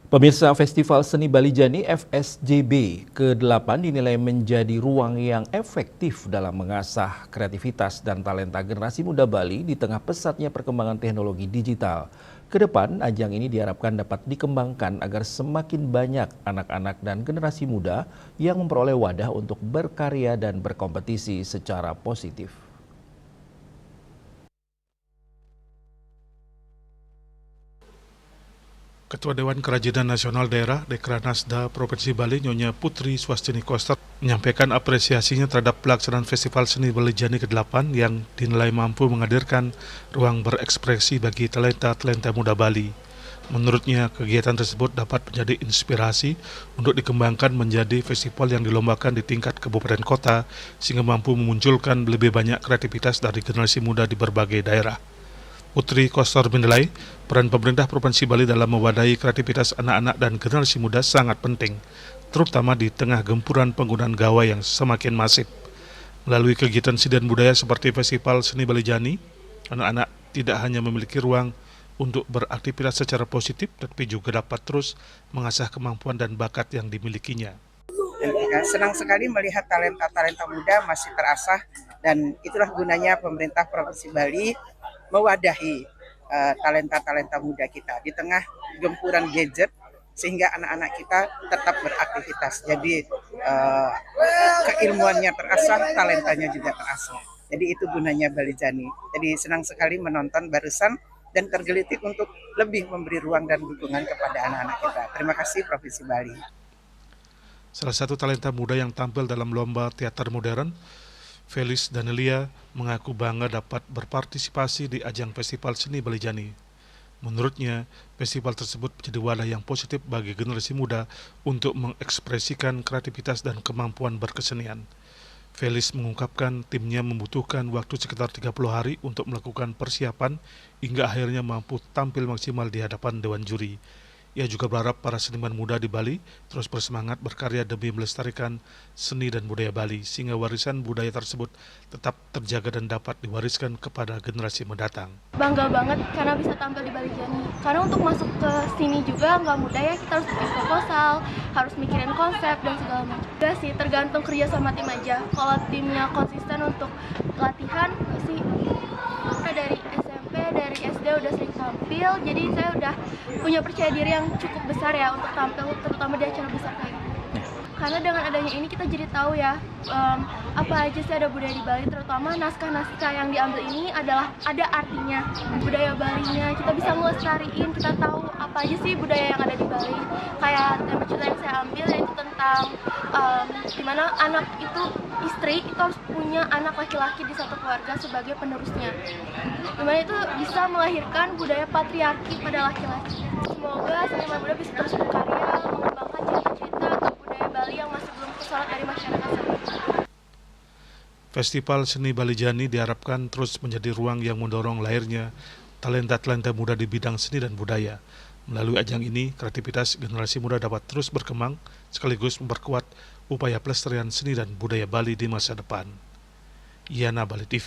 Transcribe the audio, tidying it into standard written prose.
Pemirsa Festival Seni Balijani FSJB ke-8 dinilai menjadi ruang yang efektif dalam mengasah kreativitas dan talenta generasi muda Bali di tengah pesatnya perkembangan teknologi digital. Kedepan, ajang ini diharapkan dapat dikembangkan agar semakin banyak anak-anak dan generasi muda yang memperoleh wadah untuk berkarya dan berkompetisi secara positif. Ketua Dewan Kerajinan Nasional Daerah Dekranasda Provinsi Bali Nyonya Putri Swastini Koster menyampaikan apresiasinya terhadap pelaksanaan Festival Seni Balijani ke-8 yang dinilai mampu menghadirkan ruang berekspresi bagi talenta-talenta muda Bali. Menurutnya, kegiatan tersebut dapat menjadi inspirasi untuk dikembangkan menjadi festival yang dilombakan di tingkat kabupaten kota sehingga mampu memunculkan lebih banyak kreativitas dari generasi muda di berbagai daerah. Putri Koster menilai peran pemerintah Provinsi Bali dalam mewadahi kreativitas anak-anak dan generasi muda sangat penting, terutama di tengah gempuran penggunaan gawai yang semakin masif. Melalui kegiatan seni dan budaya seperti Festival Seni Balijani, anak-anak tidak hanya memiliki ruang untuk beraktivitas secara positif, tapi juga dapat terus mengasah kemampuan dan bakat yang dimilikinya. Senang sekali melihat talenta-talenta muda masih terasah, dan itulah gunanya pemerintah Provinsi Bali mewadahi talenta-talenta muda kita di tengah gempuran gadget sehingga anak-anak kita tetap beraktivitas. Jadi keilmuannya terasah, talentanya juga terasah. Jadi itu gunanya Balijani. Jadi senang sekali menonton barusan dan tergelitik untuk lebih memberi ruang dan dukungan kepada anak-anak kita. Terima kasih Provinsi Bali. Salah satu talenta muda yang tampil dalam lomba teater modern, Felis Danelia, mengaku bangga dapat berpartisipasi di ajang Festival Seni Balijani. Menurutnya, festival tersebut menjadi wadah yang positif bagi generasi muda untuk mengekspresikan kreativitas dan kemampuan berkesenian. Felis mengungkapkan timnya membutuhkan waktu sekitar 30 hari untuk melakukan persiapan hingga akhirnya mampu tampil maksimal di hadapan Dewan Juri. Ia juga berharap para seniman muda di Bali terus bersemangat berkarya demi melestarikan seni dan budaya Bali sehingga warisan budaya tersebut tetap terjaga dan dapat diwariskan kepada generasi mendatang. Bangga banget karena bisa tampil di Balijani. Karena untuk masuk ke sini juga nggak mudah ya, kita harus bikin proposal, harus mikirin konsep dan segala macam. Udah sih, tergantung kerja sama tim aja. Kalau timnya konsisten untuk latihan, sih dari SMP, dari SD udah sering tampil, jadi saya udah punya percaya diri yang cukup besar ya untuk tampil, terutama di acara besar kayak gini. Karena dengan adanya ini kita jadi tahu ya apa aja sih ada budaya di Bali, terutama naskah-naskah yang diambil ini adalah ada artinya, budaya Balinya, kita bisa melestariin, kita tahu apa aja sih budaya yang ada di Bali. Kayak tema cerita yang saya ambil yaitu tentang dimana anak itu, istri itu harus punya anak laki-laki di satu keluarga sebagai penerusnya, dimana itu bisa melahirkan budaya patriarki pada laki-laki. Semoga seniman muda bisa terus berkarya, mengembangkan cerita-cerita atau budaya Bali yang masih belum tersorot dari masyarakat saat ini. Festival Seni Balijani diharapkan terus menjadi ruang yang mendorong lahirnya talenta-talenta muda di bidang seni dan budaya. Melalui ajang ini, kreativitas generasi muda dapat terus berkembang sekaligus memperkuat upaya pelestarian seni dan budaya Bali di masa depan. Yana Bali TV.